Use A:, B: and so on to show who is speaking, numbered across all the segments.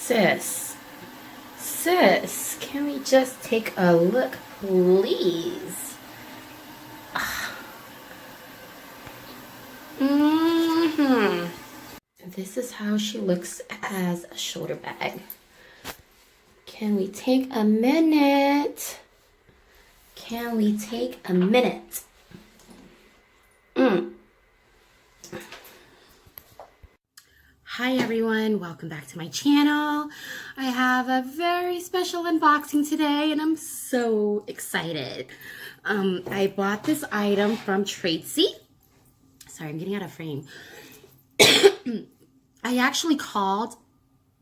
A: Sis, can we just take a look, please? This is how she looks as a shoulder bag. Can we take a minute? Can we take a minute? Hi everyone, welcome back to my channel. I have a very special unboxing today and I'm so excited. I bought this item from Tradesy. Sorry, I'm getting out of frame. I actually called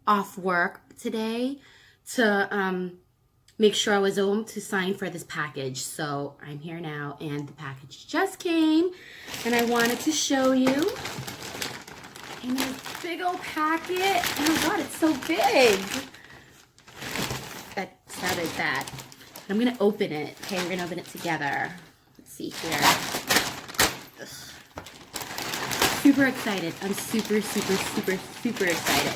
A: off work today to make sure I was home to sign for this package. So I'm here now and the package just came and I wanted to show you. In this big old packet. Oh my god, it's so big. That sounded bad. I'm gonna open it. Okay, we're gonna open it together. Let's see here. Ugh. Super excited. I'm super excited.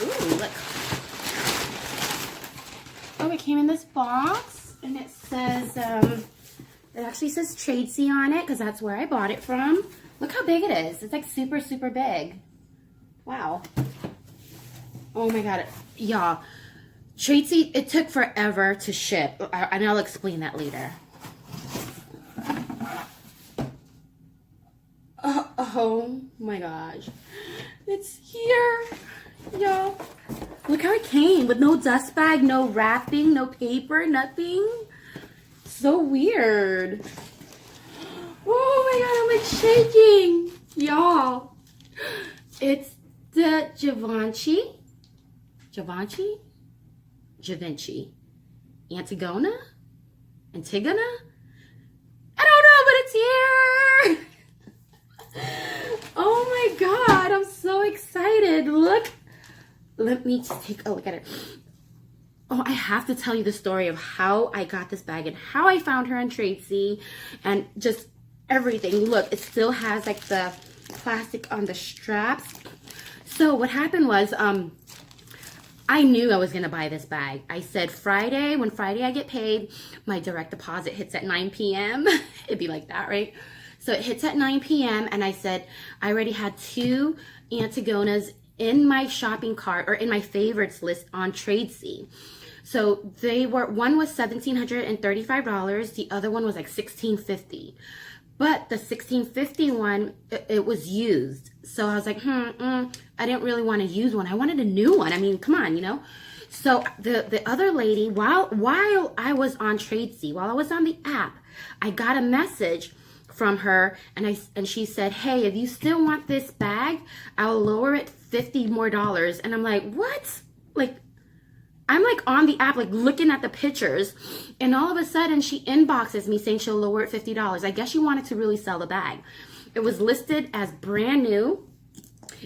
A: Ooh, look. Oh, it came in this box and it says, it actually says Tradesy on it because that's where I bought it from. Look how big it is. It's like super big. Wow. Oh my god. Y'all, Tradesy, it took forever to ship. And I'll explain that later. Oh my gosh. It's here. Y'all. Look how it came with no dust bag, no wrapping, no paper, nothing. So weird. Oh my god, I'm like shaking. Y'all. It's the Givenchy Antigona? I don't know, but it's here. Oh my god, I'm so excited. Look. Let me just take a look at it. Oh, I have to tell you the story of how I got this bag and how I found her on Tradesy and just everything. Look, it still has like the plastic on the straps. So what happened was, I knew I was going to buy this bag. I said when Friday I get paid, my direct deposit hits at 9 p.m. It'd be like that, right? So it hits at 9 p.m. and I said, I already had 2 Antigonas in my shopping cart or in my favorites list on Tradesy. So one was $1,735. The other one was like $1,650. But the $1,650 one, it was used. So I was like, I didn't really want to use one. I wanted a new one. I mean, come on, you know? So the other lady, while I was on Tradesy, while I was on the app, I got a message from her and she said, hey, if you still want this bag, I'll lower it $50 more. And I'm like, what? Like, I'm like on the app, like looking at the pictures, and all of a sudden she inboxes me saying she'll lower it $50. I guess she wanted to really sell the bag. It was listed as brand new.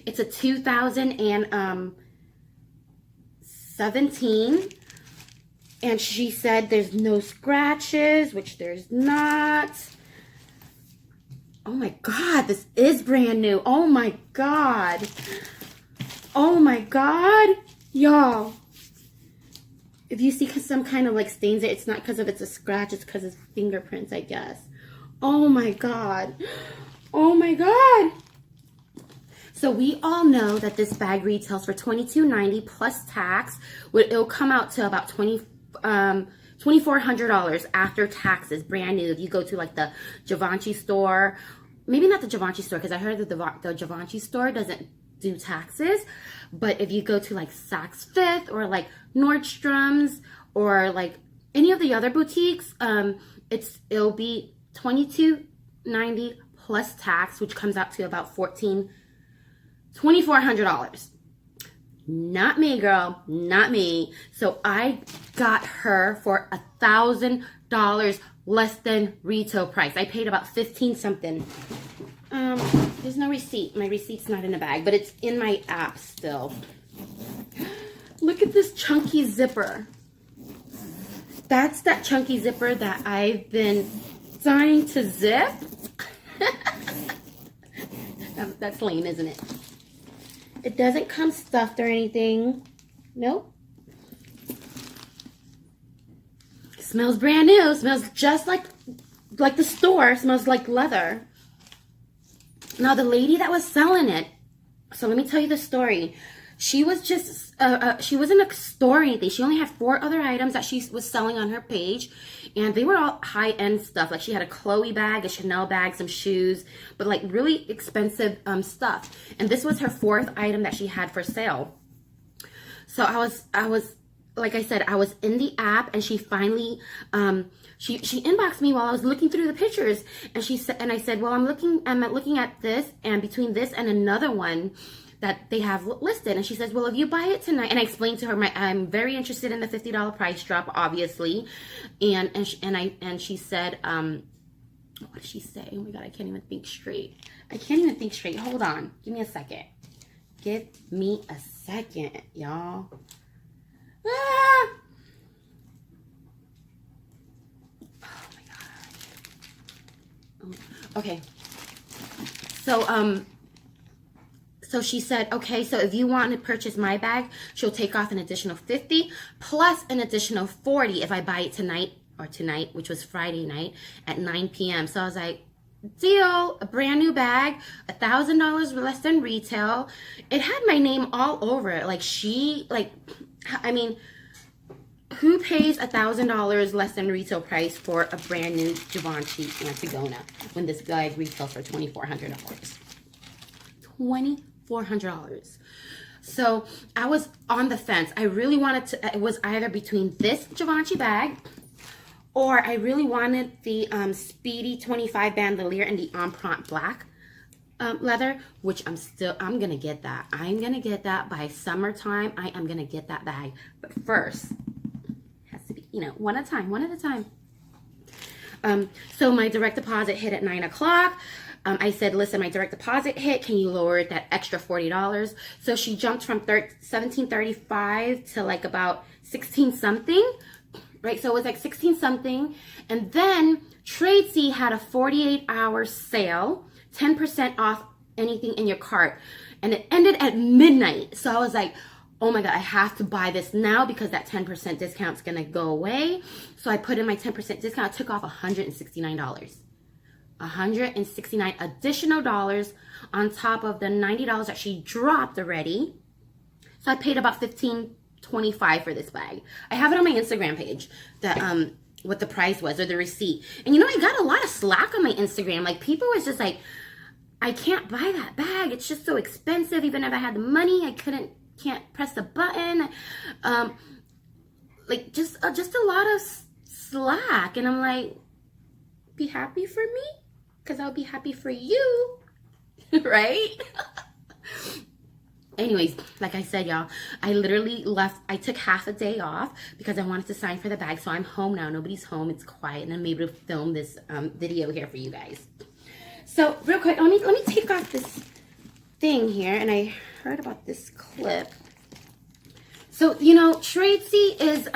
A: It's a 2017, and she said there's no scratches, which there's not. Oh my god, this is brand new. Oh my god. Oh my god. Y'all. If you see some kind of like stains there, it's not because of it's a scratch, it's because it's fingerprints, I guess. Oh my god. Oh my god. So we all know that this bag retails for $22.90 plus tax. It'll come out to about $2,400 after taxes, brand new. If you go to like the Givenchy store, maybe not the Givenchy store, because I heard that the Givenchy store doesn't do taxes. But if you go to like Saks Fifth or like Nordstrom's or like any of the other boutiques, it'll be $22.90 plus tax, which comes out to about $2,400. Not me, girl, not me. So I got her for $1,000 less than retail price. I paid about 15 something. There's no receipt. My receipt's not in the bag, but it's in my app still. Look at this chunky zipper. That's that chunky zipper that I've been dying to zip. That's lame, isn't it? It doesn't come stuffed or anything. Nope. Smells brand new. Smells just like the store. Smells like leather. Now, the lady that was selling it, so let me tell you the story. She was just, she wasn't a store or anything. She only had 4 other items that she was selling on her page. And they were all high-end stuff. Like, she had a Chloe bag, a Chanel bag, some shoes, but like really expensive stuff. And this was her 4th item that she had for sale. So I was, like I said, I was in the app, and she finally, she inboxed me while I was looking through the pictures, and she said, and I said, well, I'm looking at this, and between this and another one that they have listed, and she says, well, if you buy it tonight, and I explained to her, I'm very interested in the $50 price drop, obviously, and she said, what did she say? Oh my God, I can't even think straight. Hold on, give me a second. Give me a second, y'all. Ah! Oh my God. Okay. So she said, okay, so if you want to purchase my bag, she'll take off an additional $50 plus an additional $40 if I buy it tonight, which was Friday night at 9 p.m. So I was like, deal, a brand new bag, $1,000 less than retail. It had my name all over it. I mean, who pays $1,000 less than retail price for a brand new Givenchy Antigona when this bag retails for $2,400? $2,400. So I was on the fence. I really wanted to, it was either between this Givenchy bag, or I really wanted the Speedy 25 bandolier in the Empreinte black leather, which I'm going to get that. I'm going to get that by summertime. I am going to get that bag. But first, it has to be, one at a time. So my direct deposit hit at 9 o'clock. I said, listen, my direct deposit hit. Can you lower it that extra $40? So she jumped from $17.35 to like about 16 something. Right, so it was like 16 something, and then Tradesy had a 48-hour sale, 10% off anything in your cart, and it ended at midnight. So I was like, oh my God, I have to buy this now because that 10% discount's gonna go away. So I put in my 10% discount. I took off $169. $169 additional dollars on top of the $90 that she dropped already. So I paid about $15.25 for this bag. I have it on my Instagram page, that what the price was, or the receipt. And I got a lot of slack on my Instagram. Like, people was just like, I can't buy that bag. It's just so expensive. Even if I had the money, I can't press the button. Like, just a lot of slack. And I'm like, be happy for me, because I'll be happy for you, right? Anyways, like I said, y'all, I literally left. I took half a day off because I wanted to sign for the bag. So I'm home now. Nobody's home. It's quiet, and I'm able to film this video here for you guys. So real quick, let me take off this thing here. And I heard about this clip. So Tradesy is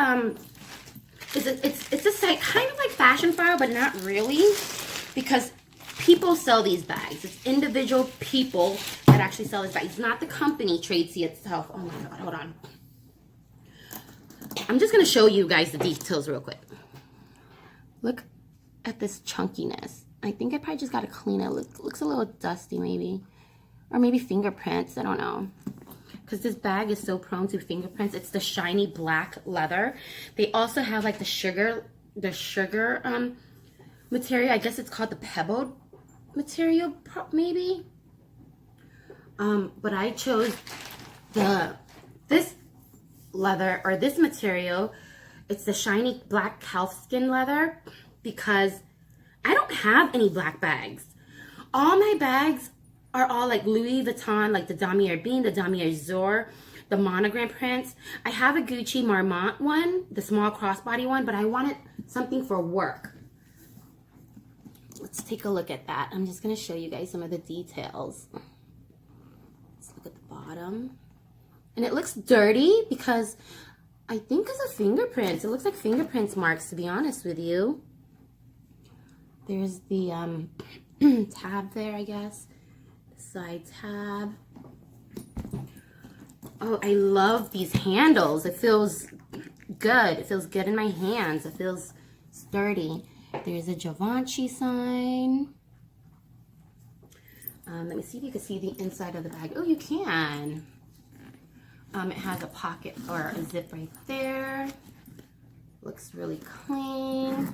A: it's a site kind of like Fashion File, but not really, because people sell these bags. It's individual people that actually sell this bag. It's not the company Tradesy itself. Oh my God, hold on. I'm just gonna show you guys the details real quick. Look at this chunkiness. I think I probably just gotta clean it. Looks a little dusty maybe. Or maybe fingerprints, I don't know. Because this bag is so prone to fingerprints. It's the shiny black leather. They also have like the sugar material. I guess it's called the pebbled material, maybe. But I chose this leather, or this material. It's the shiny black calfskin leather, because I don't have any black bags. All my bags are all like Louis Vuitton, like the Damier Bean, the Damier Zor, the monogram prints. I have a Gucci Marmont one, the small crossbody one, but I wanted something for work. Let's take a look at that. I'm just going to show you guys some of the details. Let's look at the bottom. And it looks dirty because I think because of fingerprints. It looks like fingerprints marks, to be honest with you. There's the tab there, I guess. The side tab. Oh, I love these handles. It feels good. It feels good in my hands. It feels sturdy. There's a Givenchy sign. Let me see if you can see the inside of the bag. Oh, you can. It has a pocket or a zip right there. Looks really clean.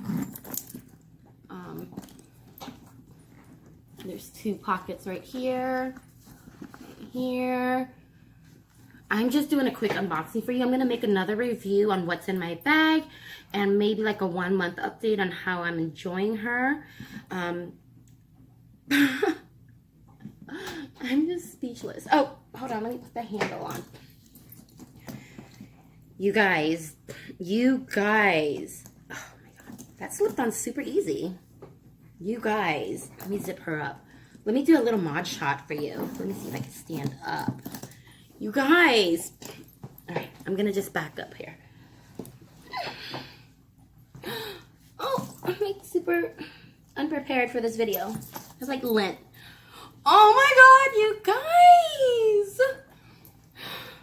A: There's 2 pockets right here. Right here. I'm just doing a quick unboxing for you. I'm going to make another review on what's in my bag and maybe like a 1-month update on how I'm enjoying her. I'm just speechless. Oh, hold on. Let me put the handle on. You guys. Oh my God. That slipped on super easy. You guys. Let me zip her up. Let me do a little mod shot for you. Let me see if I can stand up. You guys. All right. I'm going to just back up here. Oh, I'm like super unprepared for this video. It's like lint. Oh my God, you guys.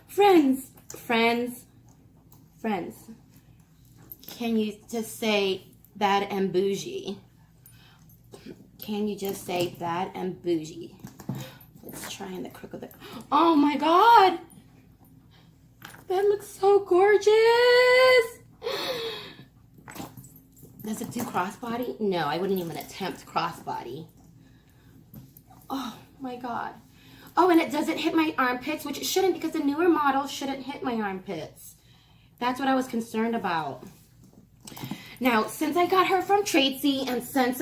A: Friends. Can you just say bad and bougie? Can you just say bad and bougie? Let's try in the crook of the... Oh my God. That looks so gorgeous. Does it do crossbody? No, I wouldn't even attempt crossbody. Oh my God. Oh, and it doesn't hit my armpits, which it shouldn't because the newer model shouldn't hit my armpits. That's what I was concerned about. Now, since I got her from Tradesy and since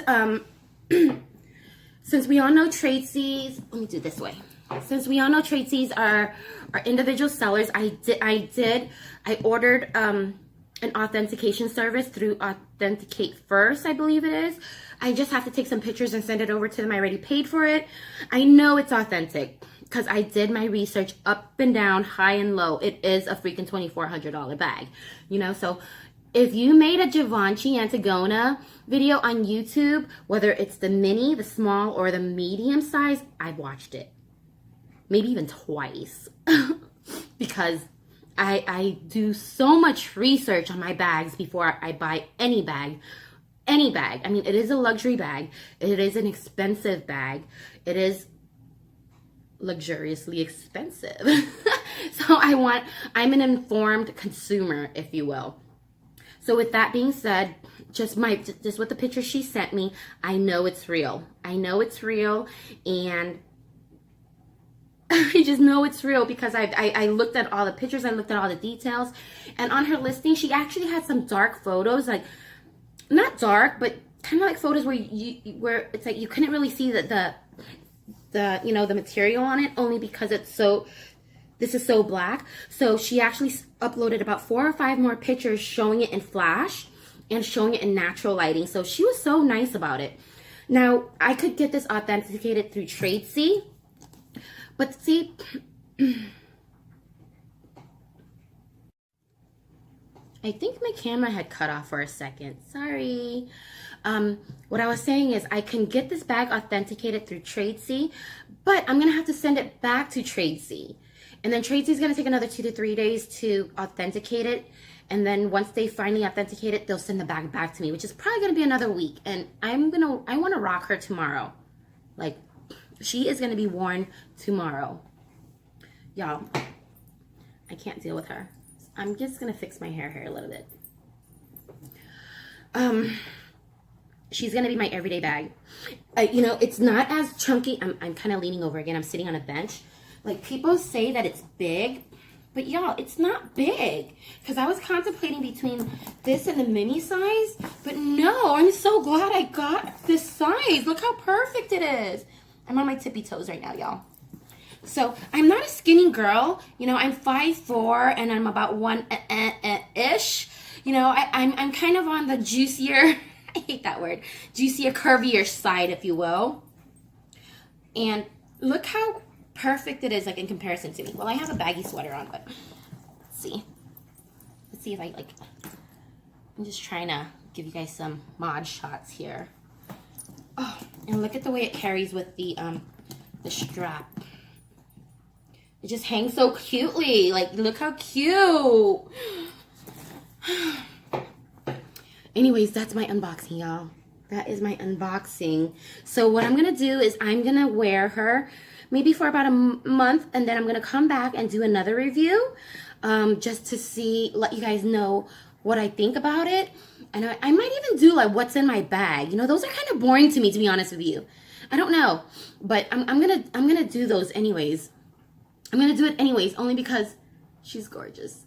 A: we all know Tradesy's, let me do it this way. Since we all know Tradesy's are individual sellers, I ordered an authentication service through Authenticate First, I believe it is. I just have to take some pictures and send it over to them. I already paid for it. I know it's authentic because I did my research up and down, high and low. It is a freaking $2,400 bag, you know? So if you made a Givenchy Antigona video on YouTube, whether it's the mini, the small, or the medium size, I've watched it. Maybe even twice. Because I do so much research on my bags before I buy any bag. Any bag. I mean, it is a luxury bag. It is an expensive bag. It is luxuriously expensive. So I'm an informed consumer, if you will. So with that being said, just with the picture she sent me, I know it's real. I know it's real, and I just know it's real because I looked at all the pictures, I looked at all the details, and on her listing, she actually had some dark photos, like not dark, but kind of like photos where it's like you couldn't really see the material on it, only because this is so black. So she actually uploaded about 4 or 5 more pictures showing it in flash and showing it in natural lighting. So she was so nice about it. Now, I could get this authenticated through Tradesy, but see, I think my camera had cut off for a second. Sorry. What I was saying is I can get this bag authenticated through Tradesy, but I'm going to have to send it back to Tradesy. And then Tradesy is going to take another 2 to 3 days to authenticate it. And then once they finally authenticate it, they'll send the bag back to me, which is probably going to be another week. And I want to rock her tomorrow. Like, she is going to be worn tomorrow. Y'all, I can't deal with her. I'm just going to fix my hair here a little bit. She's going to be my everyday bag. You know, it's not as chunky. I'm kind of leaning over again. I'm sitting on a bench. Like, people say that it's big, but y'all, it's not big. Because I was contemplating between this and the mini size, but no, I'm so glad I got this size. Look how perfect it is. I'm on my tippy toes right now, y'all. So, I'm not a skinny girl. You know, I'm 5'4", and I'm about 1-ish. You know, I'm kind of on the juicier, I hate that word, juicier, curvier side, if you will. And look how perfect it is, like, in comparison to me. Well, I have a baggy sweater on, but let's see. Let's see if I, like, I'm just trying to give you guys some mod shots here. Oh, and look at the way it carries with the strap. It just hangs so cutely. Like, look how cute. Anyways, that's my unboxing, y'all. That is my unboxing. So what I'm going to do is I'm going to wear her maybe for about a month, and then I'm going to come back and do another review just to see, let you guys know what I think about it. And I might even do like what's in my bag. You know, those are kind of boring to me, to be honest with you. I don't know, but I'm gonna do those anyways. I'm gonna do it anyways, only because she's gorgeous.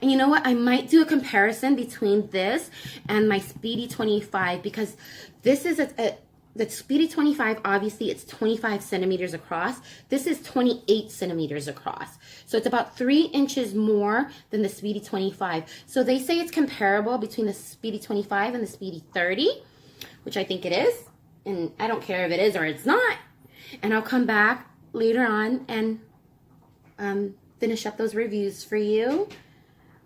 A: And you know what? I might do a comparison between this and my Speedy 25, because this is the Speedy 25, obviously it's 25 centimeters across. This is 28 centimeters across. So it's about 3 inches more than the Speedy 25. So they say it's comparable between the Speedy 25 and the Speedy 30, which I think it is. And I don't care if it is or it's not. And I'll come back later on and finish up those reviews for you.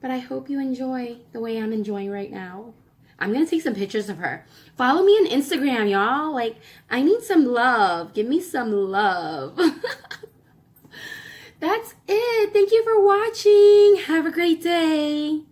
A: But I hope you enjoy the way I'm enjoying right now. I'm going to take some pictures of her. Follow me on Instagram, y'all. Like, I need some love. Give me some love. That's it. Thank you for watching. Have a great day.